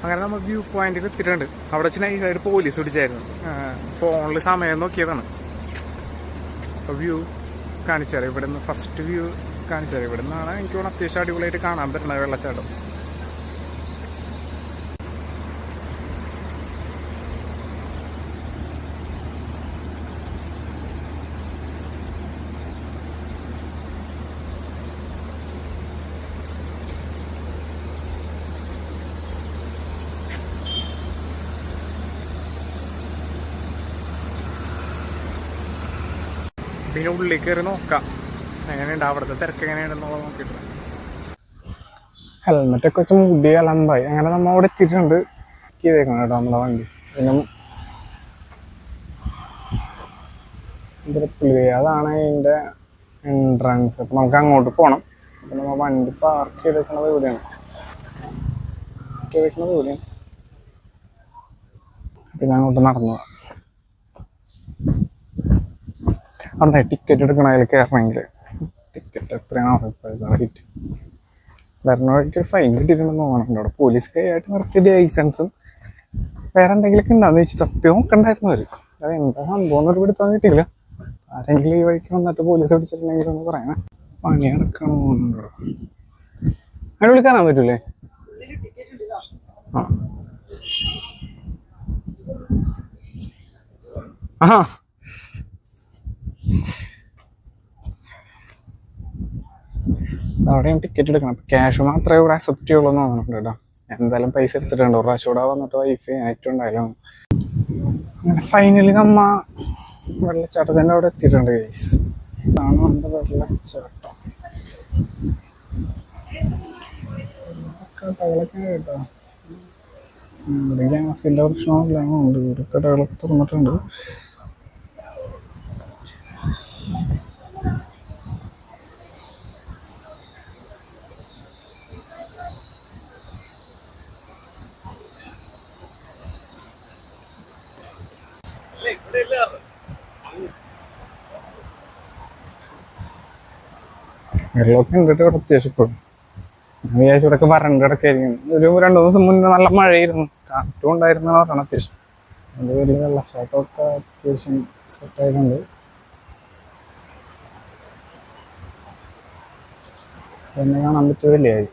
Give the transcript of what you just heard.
അങ്ങനെ നമ്മൾ വ്യൂ പോയിന്റിൽ എത്തിയിട്ടുണ്ട്. അവിടെ വെച്ച് നൈസായിട്ട് പോലീസ് പിടിച്ചായിരുന്നു. ഫോണിൽ സമയം നോക്കിയതാണ്. അപ്പോൾ വ്യൂ കാണിച്ചു തരാം. ഇവിടെ നിന്ന് ഫസ്റ്റ് വ്യൂ കാണിച്ചു തരാം. ഇവിടെ നിന്നാണ് എനിക്ക് തോന്നുന്നു അത്യാവശ്യം അടിപൊളിയായിട്ട് കാണാൻ പറ്റുന്നത് വെള്ളച്ചാട്ടം. പിന്നെ ഉള്ളിൽ കയറി നോക്കാം എങ്ങനെയുണ്ട്, അവിടുത്തെ തിരക്ക് എങ്ങനെയുണ്ടെന്നുള്ളത് നോക്കിയിട്ട്. ഹെൽമെറ്റൊക്കെ വെച്ച് മുടി അലമ്പായി. അങ്ങനെ നമ്മൾ അവിടെ എത്തിയിട്ടുണ്ട്. ചെയ്തേക്കണം കേട്ടോ നമ്മുടെ വണ്ടി. പിന്നെ അതാണ് അതിൻ്റെ എൻട്രൻസ്. അപ്പം നമുക്ക് അങ്ങോട്ട് പോകണം. അപ്പം നമ്മൾ വണ്ടി പാർക്ക് ചെയ്തേക്കണത് ഇവിടെയാണ്. പിന്നെ അങ്ങോട്ട് നടന്നു പോകാം. അവിടെ ടിക്കറ്റ് എടുക്കണം. അതിൽ കയറണമെങ്കിൽ ടിക്കറ്റ് എത്രയാണോ ഇപ്പോഴത്തെ റേറ്റ്. വരണ വഴിക്ക് ഫൈൻ കിട്ടിയിട്ടുണ്ടെന്ന് തോന്നുന്നുണ്ട്. അവിടെ പോലീസ് കൈയായിട്ട് നിർത്തിയ ലൈസൻസും വേറെ എന്തെങ്കിലുമൊക്കെ ഉണ്ടാകുന്ന വെച്ച് തപ്പി നോക്കണ്ടായിരുന്നു അവർ. അത് എന്താ സംഭവം ഒരു പിടുത്തം കിട്ടിയില്ല. ആരെങ്കിലും ഈ വഴിക്ക് വന്നിട്ട് പോലീസ് പിടിച്ചിട്ടുണ്ടെങ്കിൽ ഒന്ന് പറയണേ. പണി നടക്കണം തോന്നുന്നുണ്ടോ? അതിൻ്റെ ഉള്ളിൽ കയറാൻ പറ്റൂലേ? ആ അവിടെ ടിക്കറ്റ് എടുക്കണം. ക്യാഷ് മാത്രമേ ഇവിടെ അക്സെപ്റ്റ് ചെയ്യുള്ളൂ എന്ന് തോന്നുന്നുണ്ട് കേട്ടോ. എന്തായാലും പൈസ എടുത്തിട്ടുണ്ട്. ഒരു പ്രാവശ്യം കൂടെ വന്നിട്ട് വൈഫൈ ആയിട്ടുണ്ടായാലും. അങ്ങനെ ഫൈനലി നമ്മ വെള്ളച്ചാട്ടത്തിൻ്റെ അവിടെ എത്തിയിട്ടുണ്ട് ഗൈസ്. ഇതാണ് നമ്മുടെ വെള്ളച്ചാട്ടം. കടകളൊക്കെ കേട്ടോ. ഇവിടെ ഗ്യാസിൻ്റെ പ്രശ്നമെല്ലാം ഉണ്ട്. ഇവിടെ കടകളൊക്കെ തുറന്നിട്ടുണ്ട്. വെള്ളമൊക്കെ ഉണ്ട് ഇവിടെ അത്യാവശ്യം. ഇപ്പോഴും വിചാരിച്ചു ഇവിടെയൊക്കെ വരണ്ട് കിടക്കായിരിക്കും. ഒരു 2 ദിവസം മുന്നേ നല്ല മഴയായിരുന്നു, കാറ്റും ഉണ്ടായിരുന്നു പറയണം അത്യാവശ്യം. അതിൻ്റെ പേരിൽ വെള്ളച്ചാട്ടമൊക്കെ അത്യാവശ്യം സെറ്റായിട്ടുണ്ട്. എന്നെ കാണാൻ പറ്റിയ വലിയായി.